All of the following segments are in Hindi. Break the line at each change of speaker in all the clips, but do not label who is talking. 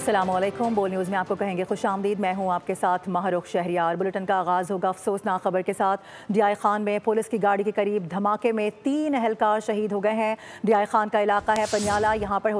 अस्सलामुअलैकुम। बोल न्यूज़ में आपको कहेंगे खुशामदीद। मैं हूं आपके साथ महरुख शहरियार। बुलेटिन का आगाज़ होगा अफसोसनाक खबर के साथ। डियाई खान में पुलिस की गाड़ी के करीब धमाके में 3 एहलकार शहीद हो गए हैं। डियाई खान का इलाका है पनियाला। यहाँ पर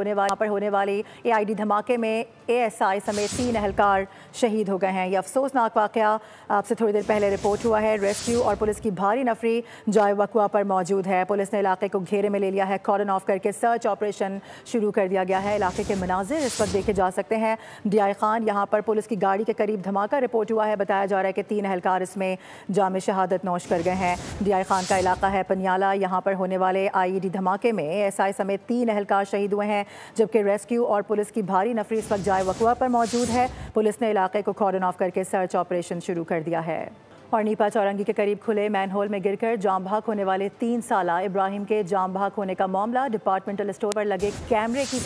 होने वाली AID धमाके में ASI समेत 3 एहलकार शहीद हो गए हैं। यह अफसोसनाक वाक़या आपसे थोड़ी देर पहले रिपोर्ट हुआ है। रेस्क्यू और पुलिस की भारी नफरी जाए वक़्वा पर मौजूद है। पुलिस ने इलाके को घेरे में ले लिया है। कॉर्डन ऑफ करके सर्च ऑपरेशन शुरू कर दिया गया है। इलाके के मनाजिर इस वक्त देखे जा सकते हैं। डियाई खान यहाँ पर पुलिस की गाड़ी के करीब धमाका रिपोर्ट हुआ है। बताया जा रहा है कि 3 एहलकार इसमें जाम शहादत नोश कर गए हैं। डियाई खान का इलाका है पनियाला। यहाँ पर होने वाले IED धमाके में ASI समेत 3 एहलकार शहीद हुए हैं, जबकि रेस्क्यू और पुलिस की भारी नफरी इस वक्त जाए वक़्वा पर मौजूद है। पुलिस ने इलाके को कॉर्डन ऑफ करके सर्च ऑपरेशन शुरू कर दिया है। और नीपा चौरंगी के करीब खुले मैनहोल में गिरकर जाम बहक होने वाले 3 साला इब्राहिम के जाम बहक होने का मामला डिपार्टमेंटल स्टोर पर लगे कैमरे की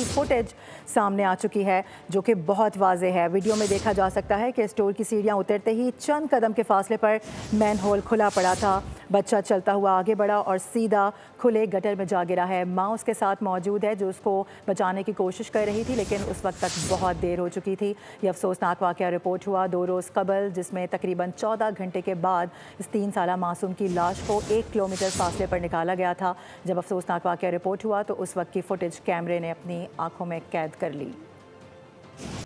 फुटेज सामने आ चुकी है, जो कि बहुत वाज़ेह है। वीडियो में देखा जा सकता है कि स्टोर की सीढ़ियां उतरते ही चंद कदम के फासले पर मैनहोल खुला पड़ा था। बच्चा चलता हुआ आगे बढ़ा और सीधा खुले गटर में जा गिरा है। माँ उसके साथ मौजूद है, जो उसको बचाने की कोशिश कर रही थी, लेकिन उस वक्त तक बहुत देर हो चुकी थी। यह अफसोसनाक वाक़या रिपोर्ट हुआ 2 रोज़ कबल, जिसमें तकरीबन 14 घंटे के बाद इस 3 साला मासूम की लाश को 1 किलोमीटर फासले पर निकाला गया था। जब अफसोसनाक वाक़या रिपोर्ट हुआ तो उस वक्त की फुटेज कैमरे ने अपनी आंखों में कैद कर ली।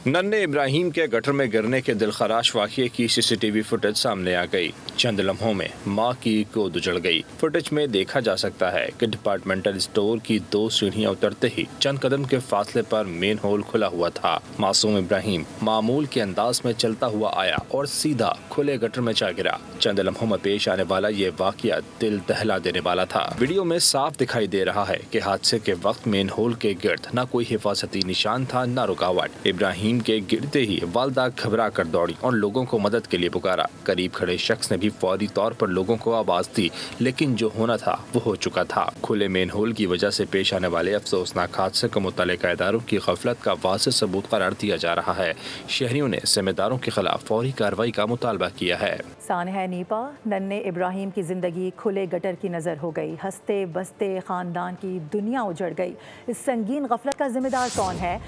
नन्हे इब्राहिम के गटर में गिरने के दिलखराश वाक़ये की CCTV फुटेज सामने आ गई। चंद लम्हों में माँ की गोद उजड़ गई। फुटेज में देखा जा सकता है कि डिपार्टमेंटल स्टोर की 2 सीढ़ियां उतरते ही चंद कदम के फासले पर मेन होल खुला हुआ था। मासूम इब्राहिम मामूल के अंदाज में चलता हुआ आया और सीधा खुले गटर में जा गिरा। चंद लम्हों में पेश आने वाला ये वाक़या दिल दहला देने वाला था। वीडियो में साफ दिखाई दे रहा है कि हादसे के वक्त मेन होल के गिर्द न कोई हिफाजती निशान था, न रुकावट। इब्राहिम के गिरते ही वालदा घबरा कर दौड़ी और लोगों को मदद के लिए पुकारा। करीब खड़े शख्स ने भी फौरी तौर पर लोगों को आवाज दी, लेकिन जो होना था वो हो चुका था। खुले मेन होल की वजह से पेश आने वाले अफसोसनाक हादसे को मुतल्लिका इदारों की गफलत का वाज़ेह सबूत करार दिया जा रहा है। शहरियों ने जिम्मेदारों के खिलाफ फौरी कार्रवाई का मुतालबा किया है।
सानहा नीपा नन्हे इब्राहिम की जिंदगी खुले गटर की नजर हो गई। हंसते बसते खानदान की दुनिया उजड़ गई। इस संगीन गफलत का जिम्मेदार कौन है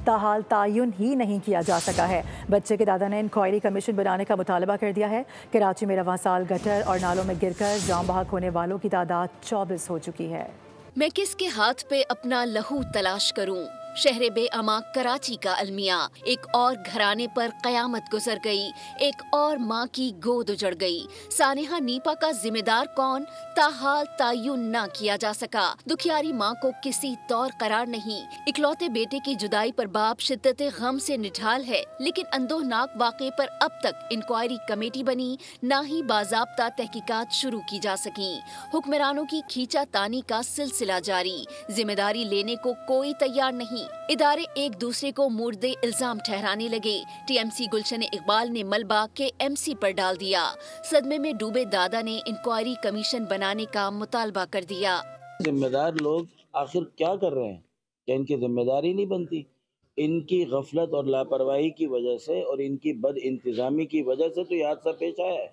ताहाल तायुन ही नहीं किया जा सका है। बच्चे के दादा ने इंक्वायरी कमीशन बनाने का मुतालबा कर दिया है। कराची में रवां साल गटर और नालों में गिरकर जाम बहक होने वालों की तादाद 24 हो चुकी है।
मैं किसके हाथ पे अपना लहू तलाश करूं? शहर बेअमा कराची का अलमिया। एक और घराने पर कयामत गुजर गई। एक और माँ की गोद उजड़ गई। सानेहा नीपा का जिम्मेदार कौन? ताहाल तायुन ना किया जा सका। दुखियारी माँ को किसी तौर करार नहीं। इकलौते बेटे की जुदाई पर बाप शिद्दत गम से निढाल है, लेकिन अंदोहनाक वाक़े पर अब तक इंक्वायरी कमेटी बनी, ना ही बाज़ाब्ता तहकीकात शुरू की जा सकी। हुक्मरानों की खींचातानी का सिलसिला जारी। जिम्मेदारी लेने को कोई तैयार नहीं। इदारे एक दूसरे को मुर्दे इल्जाम ठहराने लगे। TMC गुलशन इकबाल ने मलबा के MC पर डाल दिया। सदमे में डूबे दादा ने इंक्वायरी कमीशन बनाने का मुतालबा कर दिया।
जिम्मेदार लोग आखिर क्या कर रहे हैं? क्या इनकी जिम्मेदारी नहीं बनती? इनकी गफलत और लापरवाही की वजह से और इनकी बद इंतजामी की वजह से तो ये हादसा पेश आया है।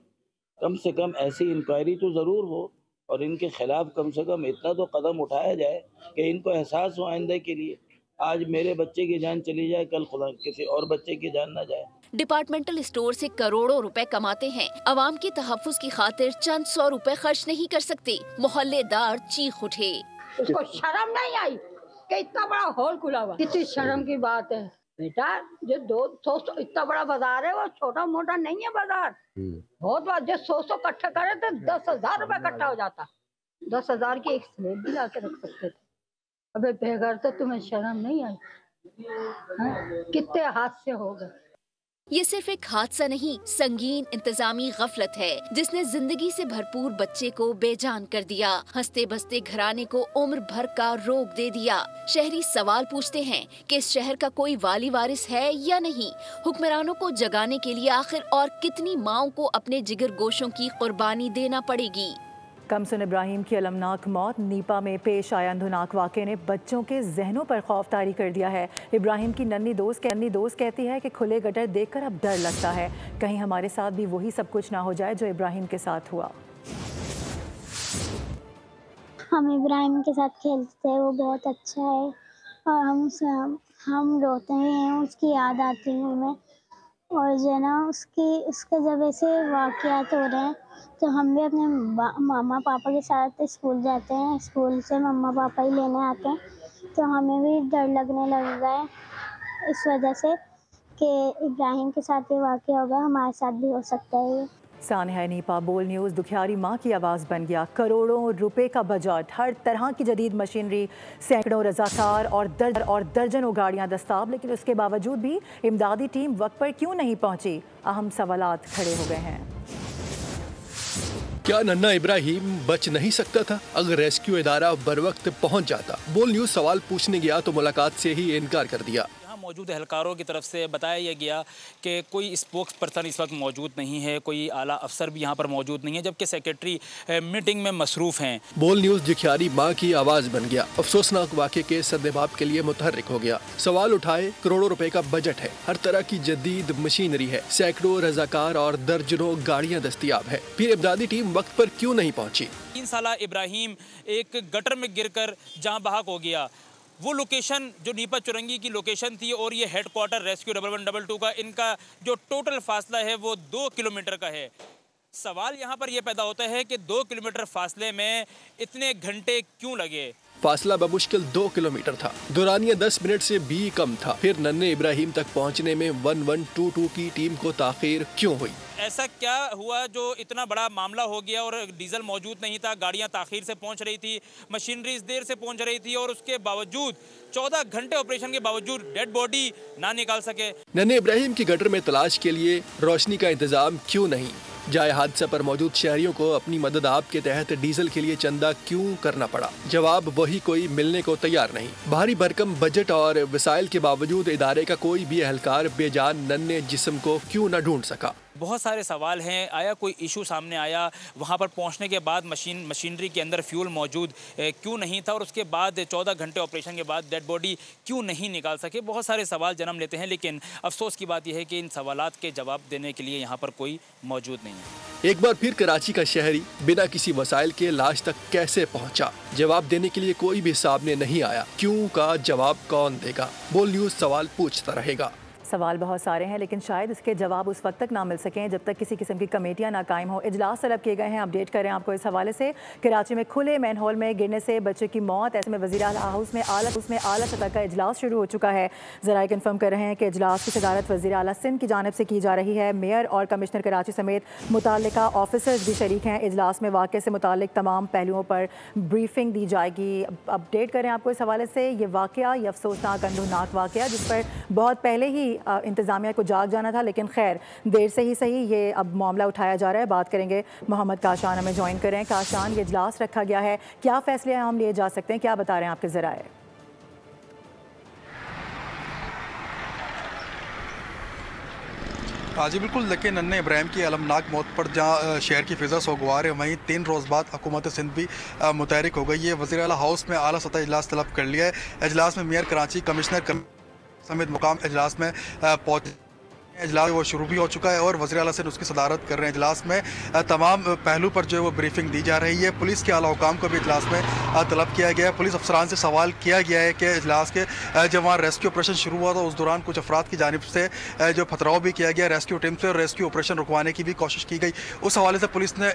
कम से कम ऐसी इंक्वायरी तो ज़रूर हो और इनके खिलाफ कम से कम इतना तो कदम उठाया जाए कि इनको एहसास हो आइंदा के लिए। आज मेरे बच्चे की जान चली जाए, कल खुदा किसी और बच्चे की जान ना जाए।
डिपार्टमेंटल स्टोर से करोड़ों रुपए कमाते हैं। अवाम की तहफ्फुज की खातिर चंद 100 रुपए खर्च नहीं कर सकते। मोहल्लेदार चीख उठे।
उसको शर्म नहीं आई कि इतना बड़ा हॉल खुला हुआ? कितनी शर्म की बात है बेटा। जो 200 इतना बड़ा बाजार है, वो छोटा मोटा नहीं है बाजार। बहुत बार जो 100 इकट्ठा करे तो 10,000 रुपए इकट्ठा हो जाता। 10,000 की एक स्लेब भी ला के रख सकते थे। अबे बेघर, तो तुम्हें शर्म नहीं आई? कितने हादसे हो गए।
ये सिर्फ एक हादसा नहीं, संगीन इंतजामी गफलत है, जिसने जिंदगी से भरपूर बच्चे को बेजान कर दिया। हंसते बसते घराने को उम्र भर का रोग दे दिया। शहरी सवाल पूछते हैं कि इस शहर का कोई वाली वारिस है या नहीं। हुक्मरानों को जगाने के लिए आखिर और कितनी माओं को अपने जिगर गोशों की कुर्बानी देना पड़ेगी।
कमसुन इब्राहिम की अलमनाक मौत। नीपा में पेश आया अंधुनाक वाक़े ने बच्चों के जहनों पर खौफ तारी कर दिया है। इब्राहिम की नन्ही दोस्त कहती है कि खुले गटर देखकर अब डर लगता है, कहीं हमारे साथ भी वही सब कुछ ना हो जाए जो इब्राहिम के साथ हुआ।
हम इब्राहिम के साथ खेलते हैं, वो बहुत अच्छा है और हम हम रोते हैं, उसकी याद आती है हमें। और जो है ना उसके जब ऐसे वाक़यात हो रहे हैं तो हम भी अपने मामा पापा के साथ स्कूल जाते हैं, स्कूल से मम्मा पापा ही लेने आते हैं, तो हमें भी डर लगने लग रहा है इस वजह से कि इब्राहिम के साथ ये वाक़या होगा, हमारे साथ भी हो सकता है ये।
सानिया नीपा, बोल न्यूज़। दुखियारी माँ की आवाज़ बन गया। करोड़ों रुपए का बजट, हर तरह की जदीद मशीनरी, सैकड़ों रज़ाकार और दर्जनों गाड़ियाँ दस्ताब, लेकिन उसके बावजूद भी इमदादी टीम वक्त पर क्यों नहीं पहुँची? अहम सवालात खड़े हो गए हैं।
क्या नन्ना इब्राहिम बच नहीं सकता था अगर रेस्क्यू इदारा बर वक्त पहुँच जाता? बोल न्यूज़ सवाल पूछने गया तो मुलाकात से ही इनकार कर दिया।
मौजूद एहलकारों की तरफ से बताया यह गया कि कोई स्पोक्स पर्सन इस वक्त मौजूद नहीं है, कोई आला अफसर भी यहाँ पर मौजूद नहीं है, जबकि सेक्रेटरी मीटिंग में मसरूफ़ हैं।
बोल न्यूज़ दुखियारी माँ की आवाज़ बन गया। अफसोसनाक वाक़े के सद्देबाब के लिए मुतहर्रिक हो गया। सवाल उठाए, करोड़ों रुपए का बजट है, हर तरह की जदीद मशीनरी है, सैकड़ों रज़ाकार और दर्जनों गाड़ियाँ दस्तियाब है, फिर इमदादी टीम वक्त पर क्यों नहीं पहुँची?
3 साला इब्राहिम एक गटर में गिरकर जहाँ बहक हो गया। वो लोकेशन जो नीपा चुरंगी की लोकेशन थी और ये हेडक्वार्टर रेस्क्यू 1112 का, इनका जो टोटल फासला है वो 2 किलोमीटर का है। सवाल यहाँ पर यह पैदा होता है कि 2 किलोमीटर फासले में इतने घंटे क्यों लगे?
फासला बमुश्किल 2 किलोमीटर था, दौरानिया 10 मिनट से भी कम था। फिर नन्हे इब्राहिम तक पहुंचने में 1122 की टीम को ताखीर क्यों हुई?
ऐसा क्या हुआ जो इतना बड़ा मामला हो गया और डीजल मौजूद नहीं था, गाड़ियां ताखीर से पहुंच रही थी, मशीनरी देर से पहुंच रही थी और उसके बावजूद 14 घंटे ऑपरेशन के बावजूद डेड बॉडी ना निकाल सके?
नन्हे इब्राहिम की गटर में तलाश के लिए रोशनी का इंतजाम क्यों नहीं? जाए हादसा पर मौजूद शहरियों को अपनी मदद आप के तहत डीजल के लिए चंदा क्यों करना पड़ा? जवाब वही कोई मिलने को तैयार नहीं। भारी भरकम बजट और वसाइल के बावजूद इदारे का कोई भी एहलकार बेजान नन्हे जिस्म को क्यों न ढूंढ सका?
बहुत सारे सवाल हैं। आया कोई इशू सामने आया, वहाँ पर पहुँचने के बाद मशीनरी के अंदर फ्यूल मौजूद क्यों नहीं था और उसके बाद 14 घंटे ऑपरेशन के बाद डेड बॉडी क्यों नहीं निकाल सके? बहुत सारे सवाल जन्म लेते हैं, लेकिन अफसोस की बात यह है कि इन सवालात के जवाब देने के लिए यहाँ पर कोई मौजूद नहीं है।
एक बार फिर कराची का शहरी बिना किसी वसाइल के लाश तक कैसे पहुँचा? जवाब देने के लिए कोई भी सामने नहीं आया। क्यों का जवाब कौन देगा? बोल न्यूज़ सवाल पूछता रहेगा।
सवाल बहुत सारे हैं, लेकिन शायद इसके जवाब उस वक्त तक ना मिल सकें जब तक किसी किस्म की कमेटियां ना कायम हो। इजलास तलब किए गए हैं, अपडेट करें आपको इस हवाले से। कराची में खुले मैन होल में गिरने से बच्चे की मौत, ऐसे में वज़ीर आला हाउस में आला सतह का इजलास शुरू हो चुका है। ज़राए कन्फर्म कर रहे हैं कि इजलास की सदारत वज़ीर आला सिंध की जानिब से की जा रही है। मेयर और कमिश्नर कराची समेत मुताल्लिका ऑफिसर्स भी शरीक हैं। इजलास में वाक़े से मुताल्लिक तमाम पहलुओं पर ब्रीफिंग दी जाएगी। अपडेट करें आपको इस हवाले से। ये वाक़या, ये अफसोसनाक अंदुनाक वाक़या जिस पर बहुत पहले ही इंतज़ामिया को जाग जाना था, लेकिन खैर देर से ही सही ये अब मामला उठाया जा रहा है। बात करेंगे, मोहम्मद काशान हमें ज्वाइन करें। काशान, ये इजलास रखा गया है, क्या फैसले हम लिए जा सकते हैं, क्या बता रहे हैं आपके ज़राए?
हाँ जी बिल्कुल, लेकिन नन्हे इब्राहिम की अलमनाक मौत पर जहाँ शहर की फिजा सोगवार है, वहीं 3 रोज़ बाद हुकूमत सिंध भी मुतहरिक हो गई है। वज़ीर आला हाउस में आला सतह इजलास तलब कर लिया है। इजलास में मेयर कराची, कमिश्नर समेत मुकाम इजलास में पहुँच इजलास वो शुरू भी हो चुका है और वज़ीर आला सिंध उसकी सदारत कर रहे हैं। इजलास में तमाम पहलू पर जो है वो ब्रीफिंग दी जा रही है। पुलिस के आला हुकाम को भी इजलास में तलब किया गया है। पुलिस अफसरान से सवाल किया गया है कि इजलास के जब वहाँ रेस्क्यू ऑपरेशन शुरू हुआ था उस दौरान कुछ अफराद की जानिब से जो पथराव भी किया गया रेस्क्यू टीम से और रेस्क्यू ऑपरेशन रुकवाने की भी कोशिश की गई। उस हवाले से पुलिस ने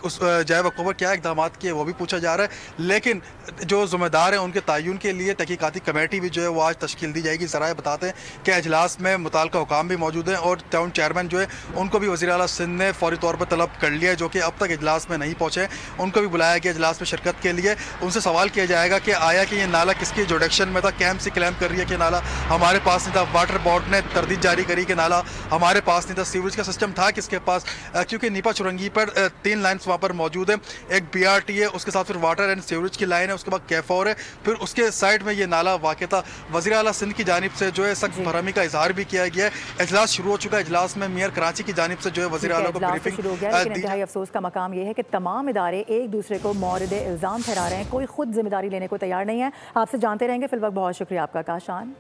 उस जाए वक़्त पर क्या इक़दाम किए वो भी पूछा जा रहा है। लेकिन जो ज़िम्मेदार हैं उनके तयन के लिए तहकीकाती कमेटी भी जो है वो आज तश्कील दी जाएगी। ज़राए बताते हैं कि इजलास में मुताल्लिका हुकाम भी मौजूद हैं और टाउन चेयरमैन जो है उनको भी वज़ीर आला सिंध ने फौरी तौर पर तलब कर लिया है, जो कि अब तक इजलास में नहीं पहुँचे। उनको भी बुलाया गया इजलास में शिरकत के लिए। उनसे सवाल किया जाएगा कि आया कि ये नाला किसकी जुडिक्शन में था। कैंप से क्लेम कर रही है कि नाला हमारे पास नहीं था। वाटर बोर्ड ने तरदीद जारी करी कि नाला हमारे पास नहीं था। सीवरेज का सिस्टम था किसके पास? क्योंकि नीपा चुरंगी पर 3 लाइन्स वहाँ पर मौजूद है। एक BRT है, उसके साथ फिर वाटर एंड सीवरेज की लाइन है, उसके बाद कैफोर है, फिर उसके साइड में ये नाला वाक़ था। वज़ीर आला सिंध की जानिब से जो है सख्त फरहमी का इजहार भी किया गया है। इजलास शुरू हो चुका है। इजलास में मेयर कराची की जानिब से जो है वज़ीर आला को ब्रीफिंग
शुरू हो गया, लेकिन इंतहाई अफसोस का मकाम यह है कि तमाम इदारे एक दूसरे को मौरद इल्ज़ाम ठहरा रहे हैं, कोई खुद जिम्मेदारी लेने को तैयार नहीं है। आपसे जानते रहेंगे। फिलहाल बहुत शुक्रिया आपका काशान।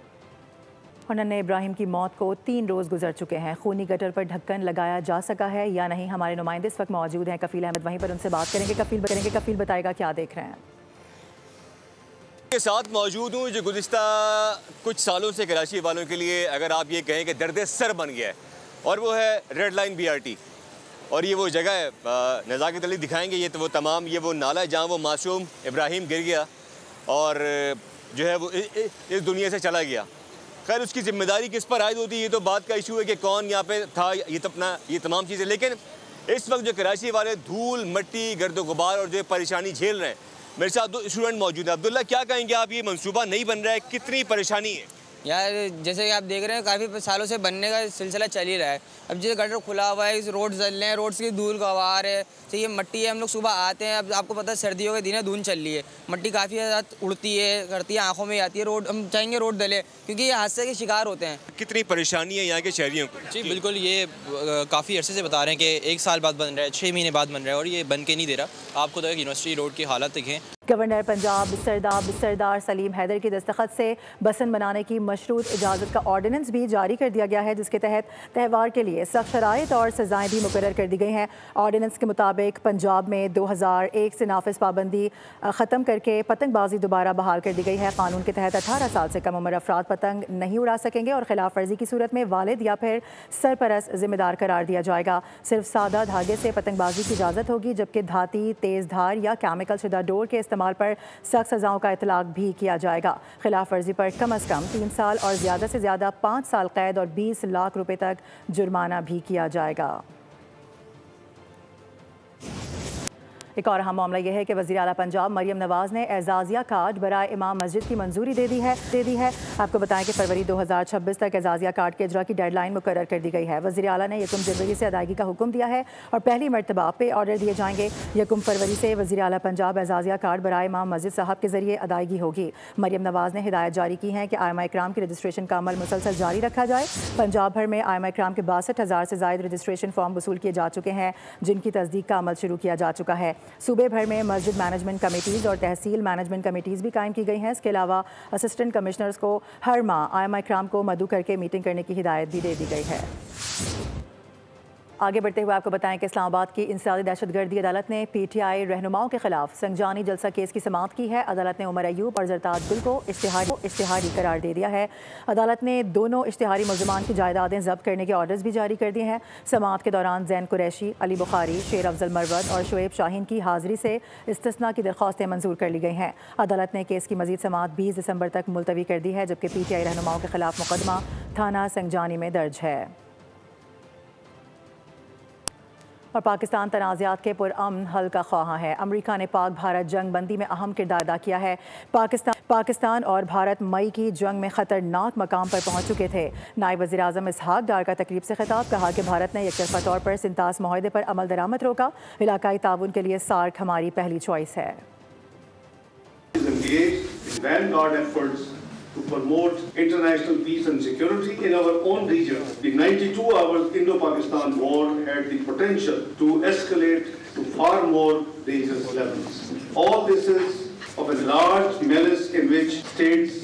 और नन्हे इब्राहिम की मौत को 3 रोज़ गुजर चुके हैं। खूनी गटर पर ढक्कन लगाया जा सका है या नहीं? हमारे नुमाइंदे इस वक्त मौजूद हैं, कफील अहमद, वहीं पर उनसे बात करेंगे। कफील बताएगा क्या देख रहे हैं।
के साथ मौजूद हूँ जो गुज़िश्ता कुछ सालों से कराची वालों के लिए अगर आप ये कहें कि दर्द सर बन गया है, और वो है रेड लाइन BRT। और ये वो जगह है, नज़ाकत अली दिखाएंगे, ये तो वो तमाम ये वो नाला है जहाँ वो मासूम इब्राहिम गिर गया और जो है वो इस दुनिया से चला गया। खैर उसकी ज़िम्मेदारी किस पर आयद होती है, ये तो बात का इशू है कि कौन यहाँ पे था, ये तमाम चीज़ें। लेकिन इस वक्त जो कराची वाले धूल मट्टी गर्द गुबार और जो परेशानी झेल रहे हैं, मेरे साथ 2 स्टूडेंट मौजूद हैं। अब्दुल्ला, क्या कहेंगे आप, ये मंसूबा नहीं बन रहा है, कितनी परेशानी है?
यार जैसे कि आप देख रहे हैं काफ़ी सालों से बनने का सिलसिला चल ही रहा है। अब जैसे गटर खुला हुआ है, इस रोड जल रहे हैं, रोड्स की धूल गवार है, तो ये मट्टी है। हम लोग सुबह आते हैं, अब आपको पता है सर्दियों के दिन है, धुंध चल रही है, मट्टी काफ़ी ज़्यादा उड़ती है, करती है, आंखों में आती है। रोड हम चाहेंगे रोड डले, क्योंकि ये हादसे के शिकार होते हैं।
कितनी परेशानी है यहाँ के शहरियों को?
जी बिल्कुल, ये काफ़ी अरसे से बता रहे हैं कि 1 साल बाद बन रहा है, 6 महीने बाद बन रहा है, और ये बन के नहीं दे रहा। आपको तो यूनिवर्सिटी रोड की हालत देखें।
गवर्नर पंजाब सरदार सलीम हैदर की दस्तखत से बसन बनाने की मशरूत इजाज़त का ऑर्डिनेंस भी जारी कर दिया गया है, जिसके तहत त्यौहार के लिए सख्त शराइत और सज़ाएँ भी मुकर्रर कर दी गई हैं। ऑर्डिनेंस के मुताबिक पंजाब में 2001 से नाफिज पाबंदी ख़त्म करके पतंगबाजी दोबारा बहाल कर दी गई है। कानून के तहत 18 साल से कम उम्र अफराद पतंग नहीं उड़ा सकेंगे और खिलाफ वर्जी की सूरत में वालिद या फिर सरपरस्त जिम्मेदार करार दिया जाएगा। सिर्फ सादा धागे से पतंगबाजी की इजाज़त होगी, जबकि धाती, तेज़ धार या केमिकल शुदा डोर के इस्तेमाल पर सख्त सजाओं का इतलाक भी किया जाएगा। खिलाफ वर्जी पर कम अज़ कम 3 साल और ज़्यादा से ज़्यादा 5 साल कैद और 20 लाख रुपए तक जुर्माना भी किया जाएगा। एक और अहम मामला यह है कि वज़ीर आला पंजाब मरियम नवाज़ ने एजाज़िया कार्ड बराए इमाम मस्जिद की मंजूरी दे दी है। आपको बताएं कि फरवरी 2026 तक एजाज़िया कार्ड के इजरा की डेडलाइन मुकर्रर कर दी गई है। वज़ीर आला ने 1 जनवरी से अदायगी का हुक्म दिया है और पहली मरतबा पे ऑर्डर दिए जाएंगे। 1 फरवरी से वज़ीर आला पंजाब एजाज़िया कार्ड बराए इमाम मस्जिद साहब के जरिए अदायगी होगी। मरियम नवाज़ ने हिदायत जारी की है कि आइमा इकराम की रजिस्ट्रेशन का अमल मुसलसल जारी रखा जाए। पंजाब भर में आइमा इकराम के 62,000 से ज़ायद रजिस्ट्रेशन फॉर्म वसूल किए जा चुके हैं, जिनकी तस्दीक का अमल शुरू किया जा चुका है। सूबे भर में मस्जिद मैनेजमेंट कमेटीज़ और तहसील मैनेजमेंट कमेटीज़ भी कायम की गई हैं। इसके अलावा असिस्टेंट कमिश्नर्स को हर माह आइमा इकराम को मदऊ करके मीटिंग करने की हिदायत भी दे दी गई है। आगे बढ़ते हुए आपको बताएं कि इस्लामाबाद की इंसदादी दहशतगर्दी अदालत ने PTI रहनुमाओं के खिलाफ संजानी जलसा केस की समाअत की है। अदालत ने उमर अयूब और जरताज गुल को इश्तिहारी करार दे दिया है। अदालत ने दोनों इश्तिहारी मुल्ज़मान की जायदादें जब्त करने के ऑर्डर्स भी जारी कर दिए हैं। समाअत के दौरान जैन कुरैशी, अली बुखारी, शेर अफजल मरवत और शुएब शाहीन की हाजिरी से इस्तिस्ना की दरख्वास्तें मंजूर कर ली गई हैं। अदालत ने केस की मजीद समाअत 20 दिसंबर तक मुलतवी कर दी है, जबकि PTI रहनुमाओं के खिलाफ मुकदमा थाना संजानी में दर्ज है। और पाकिस्तान तनाज़ात के पुरअमन हल का ख्वाह है। अमरीका ने पाक भारत जंग बंदी में अहम किरदार अदा किया है। पाकिस्तान और भारत मई की जंग में ख़तरनाक मकाम पर पहुँच चुके थे। नायब वज़ीर आज़म इसहाक डार का तकरीब से खिताब, कहा कि भारत ने एकतरफ़ा तौर पर सिंतास माहदे पर अमल दरामद रोका। इलाकाई ताउन के लिए सार्क हमारी पहली चॉइस है।
To promote international peace and security in our own region. The 92 hours Indo-Pakistan war had the potential to escalate to far more dangerous levels. All this is of a large menace in which states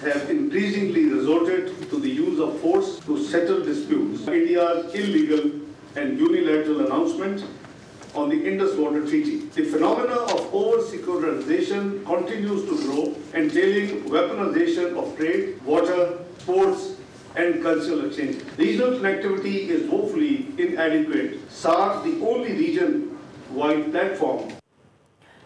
have increasingly resorted to the use of force to settle disputes. India's illegal and unilateral announcement on the Indus Water Treaty. The phenomena of over-secularization continues to grow, entailing weaponization of trade, water, sports, and cultural exchange. Regional connectivity is woefully inadequate. SAARC, the only region-wide platform,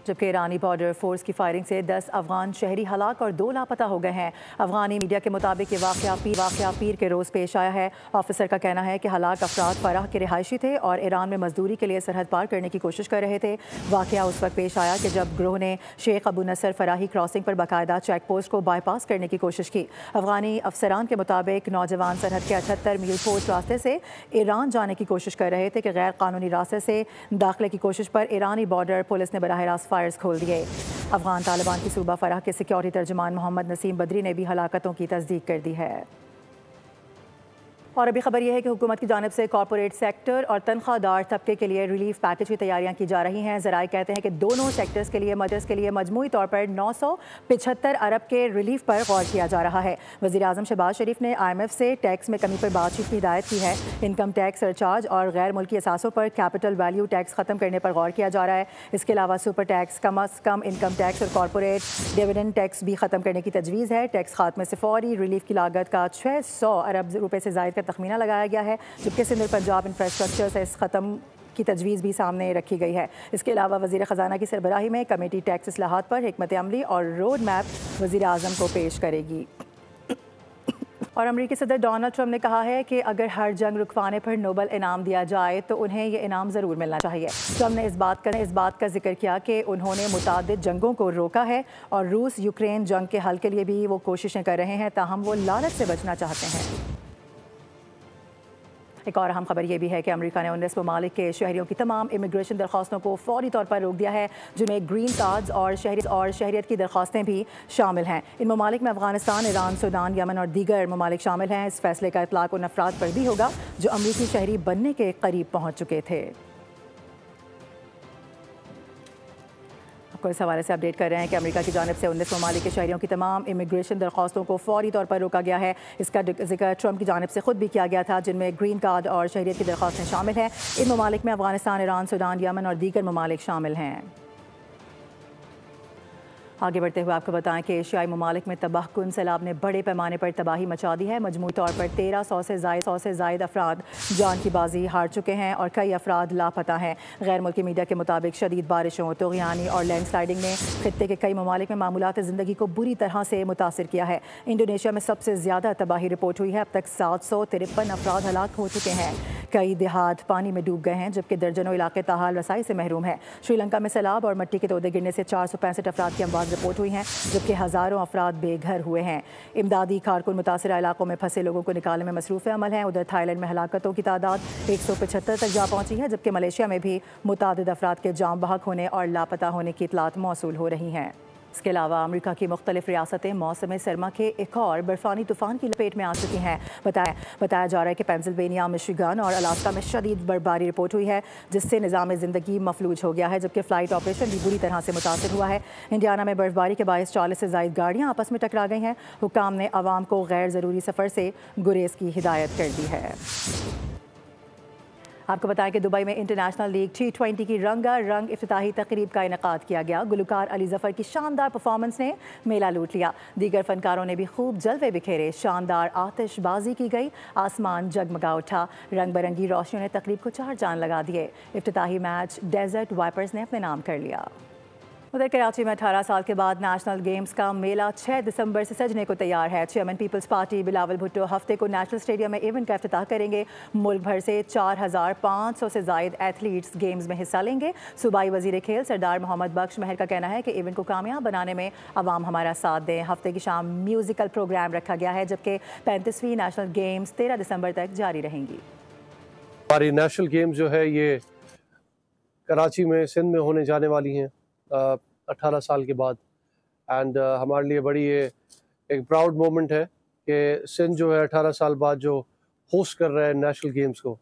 जबकि ईरानी बॉर्डर फोर्स की फायरिंग से 10 अफगान शहरी हलाक और 2 लापता हो गए हैं। अफगानी मीडिया के मुताबिक ये वाक़या पीर के रोज़ पेश आया है। ऑफिसर का कहना है कि हलाक अफराद फराह के रिहायशी थे और ईरान में मजदूरी के लिए सरहद पार करने की कोशिश कर रहे थे। वाक़या उस वक्त पेश आया कि जब गिरोह ने शेख अबू नसर फराही क्रॉसिंग पर बाकायदा चेक पोस्ट को बाईपास करने की कोशिश की। अफगानी अफसरान के मुताबिक नौजवान सरहद के 78 मील पोस्ट रास्ते से ईरान जाने की कोशिश कर रहे थे कि गैर कानूनी रास्ते से दाखिले की कोशिश पर ईरानी बॉर्डर पुलिस ने बराह रास्त फायर्स खोल दिए। अफगान तालिबान की सूबा फराह के सिक्योरिटी तर्जुमान मोहम्मद नसीम बदरी ने भी हलाकतों की तस्दीक कर दी है। और अभी खबर यह है कि हुकूमत की जानिब से कॉर्पोरेट सेक्टर और तनख्वाहदार तबके के लिए रिलीफ पैकेज की तैयारियां की जा रही हैं। ज़राए कहते हैं कि दोनों सेक्टर्स के लिए मजमूई तौर पर 975 अरब के रिलीफ पर गौर किया जा रहा है। वज़ीर आज़म शहबाज शरीफ ने IMF से टैक्स में कमी पर बातचीत की हिदायत की है। इनकम टैक्स सरचार्ज और गैर मुल्की असासों पर कैपिटल वैल्यू टैक्स ख़त्म करने पर गौर किया जा रहा है। इसके अलावा सुपर टैक्स, कम अज़ कम इनकम टैक्स और कॉर्पोरेट डिविडेंड टैक्स भी ख़त्म करने की तजवीज़ है। टैक्स खात्मे से फौरी रिलीफ की लागत का 600 अरब रुपये से ज़ायद का तखमीना लगाया गया है, जबकि सिंध और पंजाब इंफ्रास्ट्रक्चर से इस ख़त्म की तजवीज़ भी सामने रखी गई है। इसके अलावा वज़ीर ख़जाना की सरबराही में कमेटी टैक्स इस्लाहात पर हिकमत अमली और रोड मैप वज़ीर आज़म को पेश करेगी। और अमरीकी सदर डोनाल्ड ट्रंप ने कहा है कि अगर हर जंग रुकवाने पर नोबल इनाम दिया जाए तो उन्हें ये इनाम ज़रूर मिलना चाहिए। ट्रंप ने इस बात का जिक्र किया कि उन्होंने मुतादिद जंगों को रोका है और रूस यूक्रेन जंग के हल के लिए भी वो कोशिशें कर रहे हैं, ताहम वो लालच से बचना चाहते हैं। एक और अहम खबर यह भी है कि अमेरिका ने 19 ममालिक के शहरियों की तमाम इमिग्रेशन दरख्वास्तों को फौरी तौर पर रोक दिया है, जिनमें ग्रीन कार्ड्स और शहरियत की दरख्वास्तें भी शामिल हैं। इन ममालिक में अफगानिस्तान, ईरान, सूडान, यमन और दीगर ममालिक शामिल हैं। इस फैसले का इतलाक उन अफराद पर भी होगा जो अमरीकी शहरी बनने के करीब पहुँच चुके थे। आपको इस हवाले से अपडेट कर रहे हैं कि अमेरिका की जानिब से 19 ममालिक के शहरियों की तमाम इमिग्रेशन दरख्वास्तों को फौरी तौर पर रोका गया है। इसका जिक्र ट्रंप की जानिब से खुद भी किया गया था, जिनमें ग्रीन कार्ड और शहरियत की दरख्वास्तें शामिल हैं। इन ममालिक में अफगानिस्तान, ईरान, सूडान, यमन और दीगर ममालिक शामिल हैं। आगे बढ़ते हुए आपको बताएं कि एशियाई ममालिक में तबाहकुन सैलाब ने बड़े पैमाने पर तबाही मचा दी है। मजमूई तौर पर 1300 से ज़ायद अफराद जान की बाजी हार चुके हैं और कई अफराद लापता हैं। गैर मुल्की मीडिया के मुताबिक शदीद बारिशों, तूग़यानी और लैंडस्लाइडिंग ने खित्ते के कई ममालिक में मामूलात ज़िंदगी को बुरी तरह से मुतासिर किया है। इंडोनेशिया में सबसे ज़्यादा तबाही रिपोर्ट हुई है। अब तक 753 अफराद हलाक हो चुके हैं। कई देहात पानी में डूब गए हैं, जबकि दर्जनों इलाके ताहाल रसाई से महरूम है। श्रीलंका में सैलाब और मिट्टी के तोदे गिरने से 465 अफराद की अमवात रिपोर्ट हुई हैं, जबकि हज़ारों अफराद बेघर हुए हैं। इमदादी कारकुन मुतासिरा इलाकों में फंसे लोगों को निकालने में मसरूफ़ अमल हैं। उधर थाईलैंड में हलाकतों की तादाद 175 तक जा पहुँची है, जबकि मलेशिया में भी मुतादिद अफराद के जाम बहक होने और लापता होने की इतलात मौसूल हो रही हैं। इसके अलावा अमेरिका की मुख्तलिफ रियासतें मौसम सरमा के एक और बर्फानी तूफान की लपेट में आ चुकी हैं। बताया जा रहा है कि पेंसिल्वेनिया, मिशिगन और अलास्का में शदीद बर्फबारी रिपोर्ट हुई है, जिससे निज़ाम ज़िंदगी मफलूज हो गया है, जबकि फ़्लाइट ऑपरेशन भी बुरी तरह से मुतासर हुआ है। इंडियाना में बर्फबारी के बायस 40 से ज़ायद गाड़ियाँ आपस में टकरा गई हैं। हुकाम ने आवाम को गैर ज़रूरी सफ़र से गुरेज की हिदायत कर दी है। आपको बताएं कि दुबई में इंटरनेशनल लीग T20 की रंगारंग इफ्तिताही तकरीब का इनेकाद किया गया। गुलकार अली ज़फ़र की शानदार परफॉर्मेंस ने मेला लूट लिया। दीगर फनकारों ने भी खूब जलवे बिखेरे। शानदार आतिशबाजी की गई, आसमान जगमगा उठा। रंग बिरंगी रोशनियों ने तकरीब को चार चांद लगा दिए। इफ्तिताही मैच डेजर्ट वाइपर्स ने अपने नाम कर लिया। उधर कराची में 18 साल के बाद नेशनल गेम्स का मेला 6 दिसंबर से सजने को तैयार है। Chairman Peoples Party Bilawal Bhutto हफ्ते को नेशनल स्टेडियम में इवेंट का इफ्तिताह करेंगे। मुल्क भर से 4500 से ज़ायद एथलीट्स गेम्स में हिस्सा लेंगे। सूबाई वजीर खेल सरदार मोहम्मद बख्श महर का कहना है कि इवेंट को कामयाब बनाने में अवाम हमारा साथ दें। हफ्ते की शाम म्यूज़िकल प्रोग्राम रखा गया है, जबकि 35वीं नेशनल गेम्स 13 दिसंबर तक जारी रहेंगी।
हमारी नेशनल गेम्स जो है ये कराची में, सिंध में होने जाने वाली हैं 18 साल के बाद। एंड हमारे लिए बड़ी ये एक प्राउड मोमेंट है कि सिंध जो है 18 साल बाद जो होस्ट कर रहा है नेशनल गेम्स को,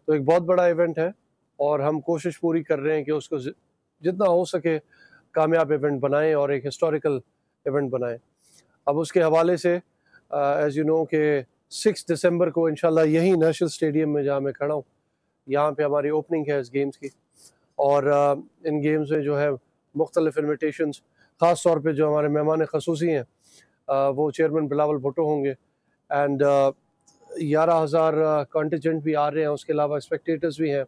तो एक बहुत बड़ा इवेंट है और हम कोशिश पूरी कर रहे हैं कि उसको जितना हो सके कामयाब इवेंट बनाएं और एक हिस्टोरिकल इवेंट बनाएं। अब उसके हवाले से एज़ यू नो कि 6 दिसंबर को इंशाल्लाह यही नेशनल स्टेडियम में जहाँ मैं खड़ा हूँ, यहाँ पे हमारी ओपनिंग है इस गेम्स की। और इन गेम्स में जो है मुख्तलिफ इन्विटेशंस, ख़ास तौर पे जो हमारे मेहमान ख़ुसूसी हैं वो चेयरमैन बिलावल भुट्टो होंगे। एंड 11,000 कॉन्टिजेंट भी आ रहे हैं, उसके अलावा स्पेक्टेटर्स भी हैं।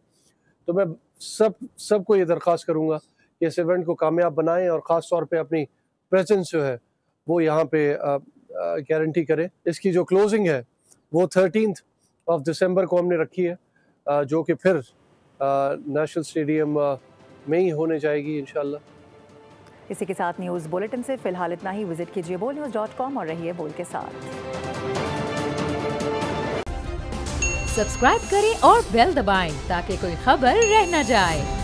तो मैं सबको ये दरख्वास्त करूँगा कि इस इवेंट को कामयाब बनाएं और ख़ास तौर पे अपनी प्रेजेंस जो है वो यहाँ पे गारंटी करें। इसकी जो क्लोजिंग है वो 13 दिसंबर को हमने रखी है, जो कि फिर नेशनल स्टेडियम में ही होने जाएगी इंशाल्लाह।
इसी के साथ न्यूज़ बुलेटिन से फिलहाल इतना ही। विजिट कीजिए bolnews.com और रहिए बोल के साथ।
सब्सक्राइब करें और बेल दबाएं ताकि कोई खबर रह न जाए।